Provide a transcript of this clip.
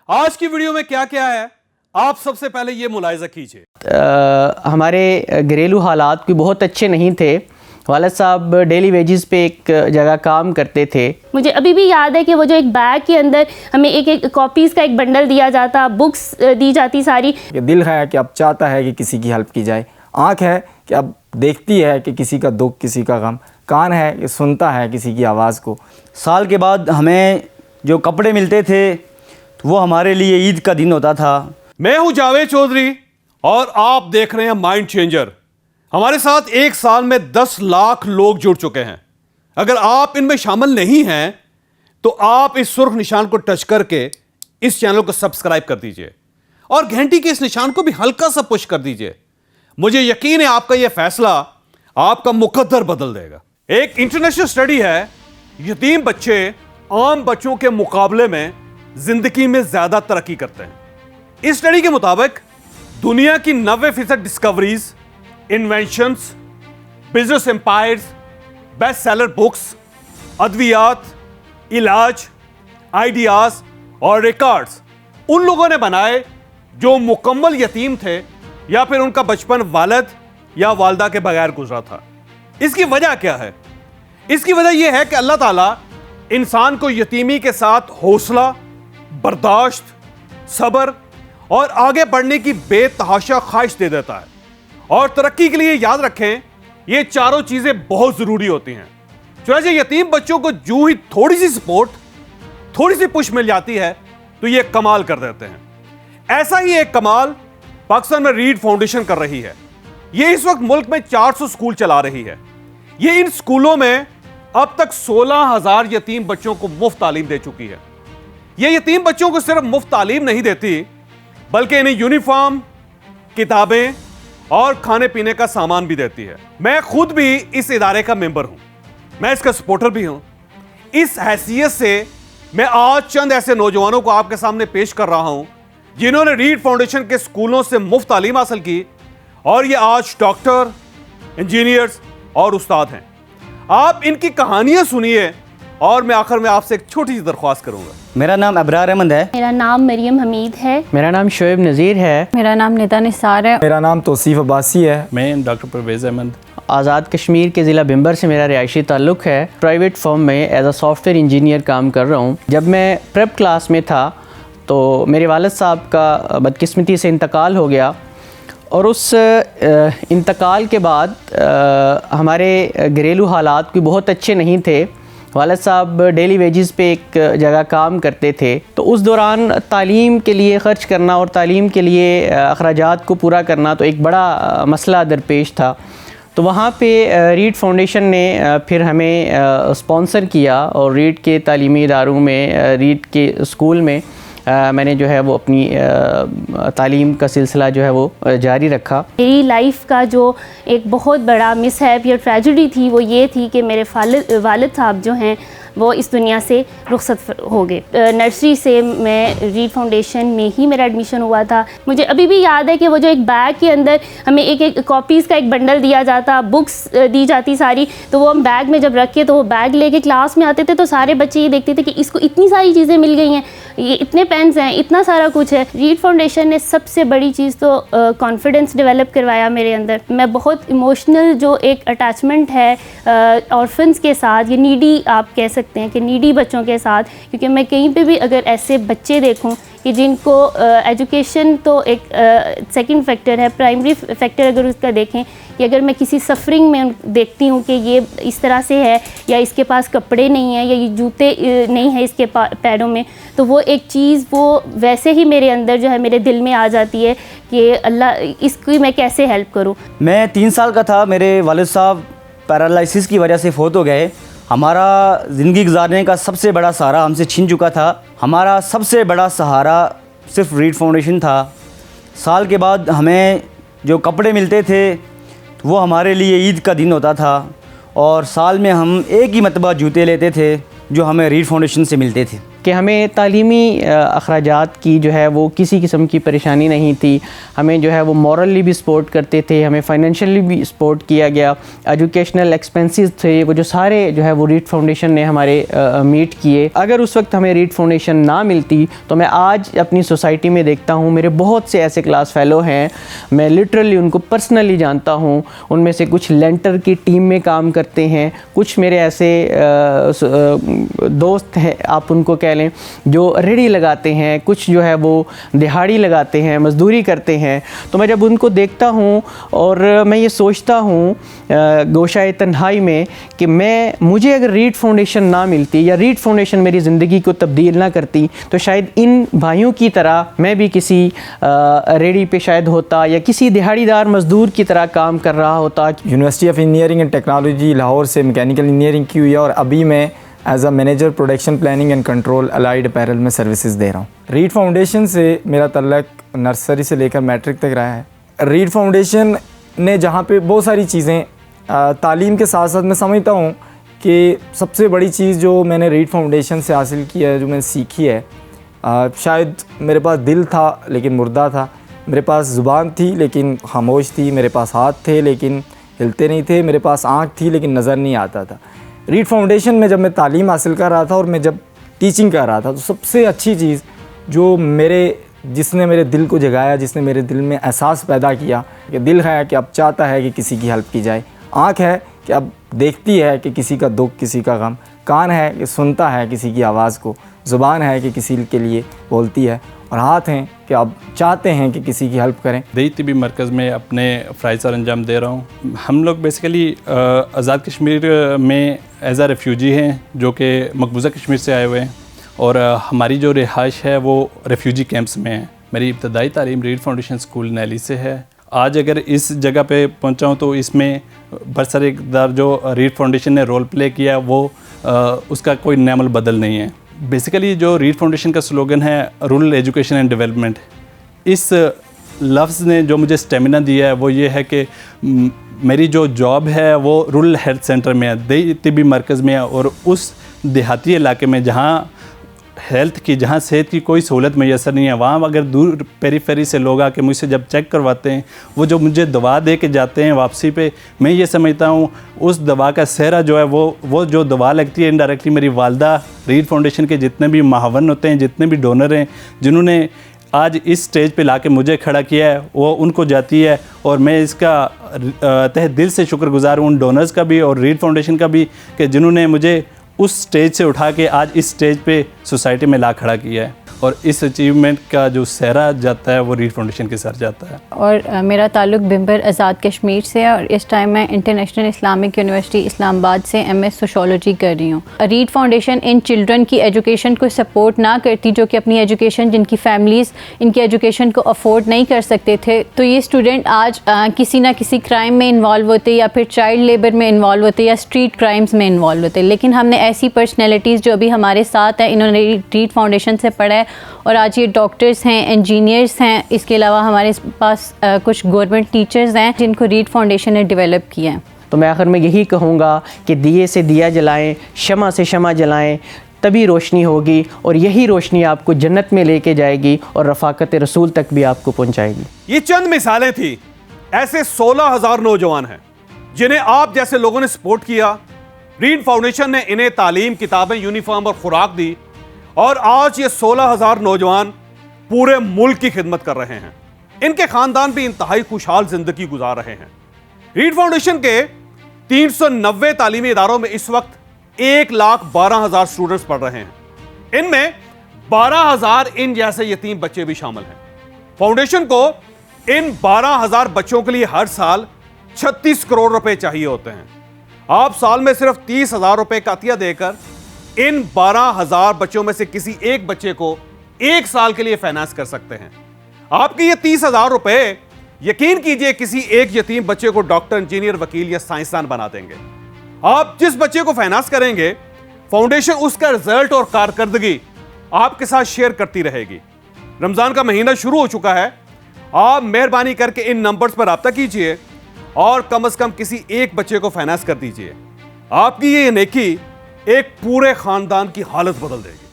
آج کی ویڈیو میں کیا کیا ہے آپ سب سے پہلے یہ ملاحظہ کیجئے۔ ہمارے گھریلو حالات کوئی بہت اچھے نہیں تھے۔ والد صاحب ڈیلی ویجز پہ ایک جگہ کام کرتے تھے۔ مجھے ابھی بھی یاد ہے کہ وہ جو ایک بیگ کے اندر ہمیں ایک کاپیز کا ایک بنڈل دیا جاتا، بکس دی جاتی ساری۔ دل ہے کہ اب چاہتا ہے کہ کسی کی ہیلپ کی جائے، آنکھ ہے کہ اب دیکھتی ہے کہ کسی کا دکھ، کسی کا غم، کان ہے کہ سنتا ہے کسی کی آواز کو۔ سال کے بعد ہمیں جو کپڑے ملتے تھے وہ ہمارے لیے عید کا دن ہوتا تھا۔ میں ہوں جاوید چودھری اور آپ دیکھ رہے ہیں مائنڈ چینجر۔ ہمارے ساتھ ایک سال میں 10 لاکھ لوگ جڑ چکے ہیں۔ اگر آپ ان میں شامل نہیں ہیں تو آپ اس سرخ نشان کو ٹچ کر کے اس چینل کو سبسکرائب کر دیجئے اور گھنٹی کے اس نشان کو بھی ہلکا سا پش کر دیجئے۔ مجھے یقین ہے آپ کا یہ فیصلہ آپ کا مقدر بدل دے گا۔ ایک انٹرنیشنل سٹڈی ہے، یتیم بچے عام بچوں کے مقابلے میں زندگی میں زیادہ ترقی کرتے ہیں۔ اس سٹڈی کے مطابق دنیا کی 90% discoveries, inventions, business empires, best seller books, ادویات، علاج، آئیڈیاز اور ریکارڈز ان لوگوں نے بنائے جو مکمل یتیم تھے یا پھر ان کا بچپن والد یا والدہ کے بغیر گزرا تھا۔ اس کی وجہ کیا ہے؟ اس کی وجہ یہ ہے کہ اللہ تعالیٰ انسان کو یتیمی کے ساتھ حوصلہ، برداشت، صبر اور آگے بڑھنے کی بے تحاشا خواہش دے دیتا ہے۔ اور ترقی کے لیے یاد رکھیں یہ چاروں چیزیں بہت ضروری ہوتی ہیں۔ چنانچہ یتیم بچوں کو جو ہی تھوڑی سی سپورٹ، تھوڑی سی پش مل جاتی ہے تو یہ کمال کر دیتے ہیں۔ ایسا ہی ایک کمال پاکستان میں ریڈ فاؤنڈیشن کر رہی ہے۔ یہ اس وقت ملک میں 400 سکول چلا رہی ہے۔ یہ ان سکولوں میں اب تک 16,000 یتیم بچوں کو مفت تعلیم دے چکی ہے۔ یہ یتیم بچوں کو صرف مفت تعلیم نہیں دیتی بلکہ انہیں یونیفارم، کتابیں اور کھانے پینے کا سامان بھی دیتی ہے۔ میں خود بھی اس ادارے کا ممبر ہوں، میں اس کا سپورٹر بھی ہوں۔ اس حیثیت سے میں آج چند ایسے نوجوانوں کو آپ کے سامنے پیش کر رہا ہوں جنہوں نے ریڈ فاؤنڈیشن کے سکولوں سے مفت تعلیم حاصل کی اور یہ آج ڈاکٹر، انجینئرز اور استاد ہیں۔ آپ ان کی کہانیاں سنیے اور میں آخر میں آپ سے ایک چھوٹی سی درخواست کروں گا۔ میرا نام ابرار احمد ہے۔ میرا نام مریم حمید ہے۔ میرا نام شعیب نذیر ہے۔ میرا نام ندا نثار ہے۔ میرا نام توصیف عباسی ہے۔ میں ڈاکٹر پرویز احمد۔ آزاد کشمیر کے ضلع بمبر سے میرا رہائشی تعلق ہے۔ پرائیویٹ فرم میں as a software engineer کام کر رہا ہوں۔ جب میں پریپ کلاس میں تھا تو میرے والد صاحب کا بدقسمتی سے انتقال ہو گیا، اور اس انتقال کے بعد ہمارے گھریلو حالات کوئی بہت اچھے نہیں تھے۔ والد صاحب ڈیلی ویجز پہ ایک جگہ کام کرتے تھے، تو اس دوران تعلیم کے لیے خرچ کرنا اور تعلیم کے لیے اخراجات کو پورا کرنا تو ایک بڑا مسئلہ درپیش تھا۔ تو وہاں پہ ریڈ فاؤنڈیشن نے پھر ہمیں اسپانسر کیا اور ریڈ کے تعلیمی اداروں میں، ریڈ کے اسکول میں میں نے جو ہے وہ اپنی تعلیم کا سلسلہ جو ہے وہ جاری رکھا۔ میری لائف کا جو ایک بہت بڑا مس ہیپ یا ٹریجڈی تھی وہ یہ تھی کہ میرے والد صاحب جو ہیں وہ اس دنیا سے رخصت ہو گئے۔ نرسری سے میں ریڈ فاؤنڈیشن میں ہی میرا ایڈمیشن ہوا تھا۔ مجھے ابھی بھی یاد ہے کہ وہ جو ایک بیگ کے اندر ہمیں ایک کاپیز کا ایک بنڈل دیا جاتا، بکس دی جاتی ساری، تو وہ ہم بیگ میں جب رکھ کے تو وہ بیگ لے کے کلاس میں آتے تھے تو سارے بچے یہ دیکھتے تھے کہ اس کو اتنی ساری چیزیں مل گئی ہیں، یہ اتنے پینس ہیں، اتنا سارا کچھ ہے۔ ریڈ فاؤنڈیشن نے سب سے بڑی چیز تو کانفیڈنس ڈیولپ کروایا میرے اندر۔ میں بہت ایموشنل جو ایک اٹیچمنٹ ہے آرفنس کے ساتھ، یہ نیڈی آپ کہہ سکتے ہیں کہ نیڈی بچوں کے ساتھ، کیونکہ میں کہیں پہ بھی اگر ایسے بچے دیکھوں کہ جن کو ایجوکیشن تو ایک سیکنڈ فیکٹر ہے، پرائمری فیکٹر اگر اس کا دیکھیں کہ اگر میں کسی سفرنگ میں دیکھتی ہوں کہ یہ اس طرح سے ہے یا اس کے پاس کپڑے نہیں ہیں یا یہ جوتے نہیں ہیں اس کے پیروں میں، تو وہ ایک چیز وہ ویسے ہی میرے اندر جو ہے میرے دل میں آ جاتی ہے کہ اللہ اس کی میں کیسے ہیلپ کروں۔ میں 3 سال کا تھا، میرے والد صاحب پیرالائسس کی وجہ سے فوت ہو گئے۔ ہمارا زندگی گزارنے کا سب سے بڑا سہارا ہم سے چھن چکا تھا۔ ہمارا سب سے بڑا سہارا صرف ریڈ فاؤنڈیشن تھا۔ سال کے بعد ہمیں جو کپڑے ملتے تھے وہ ہمارے لیے عید کا دن ہوتا تھا، اور سال میں ہم ایک ہی مرتبہ جوتے لیتے تھے جو ہمیں ریڈ فاؤنڈیشن سے ملتے تھے۔ کہ ہمیں تعلیمی اخراجات کی جو ہے وہ کسی قسم کی پریشانی نہیں تھی. ہمیں جو ہے وہ مورلی بھی سپورٹ کرتے تھے, ہمیں فائنینشلی بھی سپورٹ کیا گیا. ایجوکیشنل ایکسپینسز تھے وہ جو سارے جو ہے وہ ریڈ فاؤنڈیشن نے ہمارے میٹ کیے. اگر اس وقت ہمیں ریڈ فاؤنڈیشن نہ ملتی تو میں آج اپنی سوسائٹی میں دیکھتا ہوں میرے بہت سے ایسے کلاس فیلو ہیں, میں لٹرلی ان کو پرسنلی جانتا ہوں. ان میں سے کچھ لینٹر کی ٹیم میں کام کرتے ہیں, کچھ میرے ایسے دوست ہیں آپ ان کو کہہ لیں جو ریڑھی لگاتے ہیں, کچھ جو ہے وہ دہاڑی لگاتے ہیں, مزدوری کرتے ہیں. تو میں جب ان کو دیکھتا ہوں اور میں یہ سوچتا ہوں گوشۂ تنہائی میں کہ مجھے اگر ریڈ فاؤنڈیشن نہ ملتی یا ریڈ فاؤنڈیشن میری زندگی کو تبدیل نہ کرتی تو شاید ان بھائیوں کی طرح میں بھی کسی ریڑھی پہ شاید ہوتا یا کسی دہاڑی دار مزدور کی طرح کام کر رہا ہوتا. University of engineering and technology Lahore سے میکینیکل انجینئرنگ کی ہوئی ہے, اور ابھی میں as a manager production planning and control allied apparel میں سروسز دے رہا ہوں. ریڈ فاؤنڈیشن سے میرا تعلق نرسری سے لے کر میٹرک تک رہا ہے. ریڈ فاؤنڈیشن نے جہاں پہ بہت ساری چیزیں تعلیم کے ساتھ ساتھ میں سمجھتا ہوں کہ سب سے بڑی چیز جو میں نے ریڈ فاؤنڈیشن سے حاصل کی ہے, جو میں نے سیکھی ہے, شاید میرے پاس دل تھا لیکن مردہ تھا, میرے پاس زبان تھی لیکن خاموش تھی, میرے پاس ہاتھ تھے لیکن ہلتے نہیں تھے, میرے پاس آنکھ تھی لیکن نظر نہیں آتا تھا. ریڈ فاؤنڈیشن میں جب میں تعلیم حاصل کر رہا تھا اور میں جب ٹیچنگ کر رہا تھا تو سب سے اچھی چیز جو جس نے میرے دل کو جگایا, جس نے میرے دل میں احساس پیدا کیا کہ دل ہے کہ اب چاہتا ہے کہ کسی کی ہیلپ کی جائے, آنکھ ہے کہ اب دیکھتی ہے کہ کسی کا دکھ, کسی کا غم, کان ہے کہ سنتا ہے کسی کی آواز کو, زبان ہے کہ کسی کے لیے بولتی ہے, اور ہاتھ ہیں کہ اب چاہتے ہیں کہ کسی کی ہیلپ کریں. دیہی طبی مرکز میں اپنے فرائض سر انجام دے رہا ہوں. ہم لوگ بیسیکلی آزاد کشمیر میں ایز اے ریفیوجی ہیں جو کہ مقبوضہ کشمیر سے آئے ہوئے ہیں, اور ہماری جو رہائش ہے وہ ریفیوجی کیمپس میں ہے. میری ابتدائی تعلیم ریڈ فاؤنڈیشن اسکول نیلی سے ہے. آج اگر اس جگہ پہ پہنچا ہوں تو اس میں برسر اقتدار جو ریڈ فاؤنڈیشن نے رول پلے کیا وہ اس کا کوئی نعم البدل نہیں ہے. بیسیکلی جو ریڈ فاؤنڈیشن کا سلوگن ہے رورل ایجوکیشن اینڈ ڈیولپمنٹ, اس لفظ نے جو مجھے اسٹیمنا دیا ہے وہ یہ ہے کہ میری جو جاب ہے وہ رورل ہیلتھ سینٹر میں ہے, دیہی طبی مرکز میں ہے, اور اس دیہاتی علاقے میں جہاں ہیلتھ کی, جہاں صحت کی کوئی سہولت میسر نہیں ہے, وہاں اگر دور پیری فیری سے لوگ آ کے مجھ سے جب چیک کرواتے ہیں, وہ جو مجھے دوا دے کے جاتے ہیں واپسی پہ, میں یہ سمجھتا ہوں اس دوا کا سہرا جو ہے وہ جو دوا لگتی ہے انڈائریکٹلی میری والدہ, ریڈ فاؤنڈیشن کے جتنے بھی معاون ہوتے ہیں, جتنے بھی ڈونر ہیں جنہوں نے آج اس سٹیج پہ لا کے مجھے کھڑا کیا ہے, وہ ان کو جاتی ہے. اور میں اس کا تہ دل سے شکر گزار ہوں ان ڈونرز کا بھی اور ریڈ فاؤنڈیشن کا بھی کہ جنہوں نے مجھے اس سٹیج سے اٹھا کے آج اس سٹیج پہ سوسائٹی میں لا کھڑا کیا ہے. اور اس اچیومنٹ کا جو سہرا جاتا ہے وہ ریڈ فاؤنڈیشن کے سر جاتا ہے. اور میرا تعلق بمبر آزاد کشمیر سے ہے, اور اس ٹائم میں انٹرنیشنل اسلامک یونیورسٹی اسلام آباد سے MS سوشولوجی کر رہی ہوں. ریڈ فاؤنڈیشن ان چلڈرن کی ایجوکیشن کو سپورٹ نہ کرتی جو کہ اپنی ایجوکیشن, جن کی فیملیز ان کی ایجوکیشن کو افورڈ نہیں کر سکتے تھے, تو یہ اسٹوڈنٹ آج کسی نہ کسی کرائم میں انوالو ہوتے یا پھر چائلڈ لیبر میں انوالو ہوتے یا اسٹریٹ کرائمز میں انوالو ہوتے. لیکن ہم نے ایسی پرسنالٹیز جو ابھی ہمارے ساتھ ہیں, انہوں نے ریڈ فاؤنڈیشن سے پڑھا ہے اور آج یہ ڈاکٹرز ہیں, انجینئرز ہیں. اس کے علاوہ ہمارے پاس کچھ گورنمنٹ ٹیچرز ہیں جن کو ریڈ فاؤنڈیشن نے ڈیولپ کیا ہے. تو میں آخر میں یہی کہوں گا کہ دیے سے دیا جلائیں, شمع سے شمع جلائیں, تبھی روشنی ہوگی, اور یہی روشنی آپ کو جنت میں لے کے جائے گی اور رفاقت رسول تک بھی آپ کو پہنچائے گی. یہ چند مثالیں تھیں. ایسے 16,000 نوجوان ہیں جنہیں آپ جیسے لوگوں نے سپورٹ کیا. ریڈ فاؤنڈیشن نے انہیں تعلیم, کتابیں, یونیفارم اور خوراک دی, اور آج یہ 16,000 نوجوان پورے ملک کی خدمت کر رہے ہیں. ان کے خاندان بھی انتہائی خوشحال زندگی گزار رہے ہیں. ریڈ فاؤنڈیشن کے 390 تعلیمی اداروں میں اس وقت 1,12,000 اسٹوڈنٹس پڑھ رہے ہیں. ان میں 12,000 ان جیسے یتیم بچے بھی شامل ہیں. فاؤنڈیشن کو ان 12,000 بچوں کے لیے ہر سال 36 کروڑ روپے چاہیے ہوتے ہیں. آپ سال میں صرف 30,000 روپے کا عطیہ دے کر ان 12,000 بچوں میں سے کسی ایک بچے کو 1 سال کے لیے فائنانس کر سکتے ہیں. آپ کے یہ 30,000 روپے یقین کیجئے کسی ایک یتیم بچے کو ڈاکٹر, انجینئر, وکیل یا سائنسدان بنا دیں گے. آپ جس بچے کو فائنانس کریں گے, فاؤنڈیشن اس کا رزلٹ اور کارکردگی آپ کے ساتھ شیئر کرتی رہے گی. رمضان کا مہینہ شروع ہو چکا ہے. آپ مہربانی کر کے ان نمبرز پر رابطہ کیجئے اور کم از کم کسی ایک بچے کو فائنانس کر دیجئے. آپ کی یہ نیکی ایک پورے خاندان کی حالت بدل دے گی.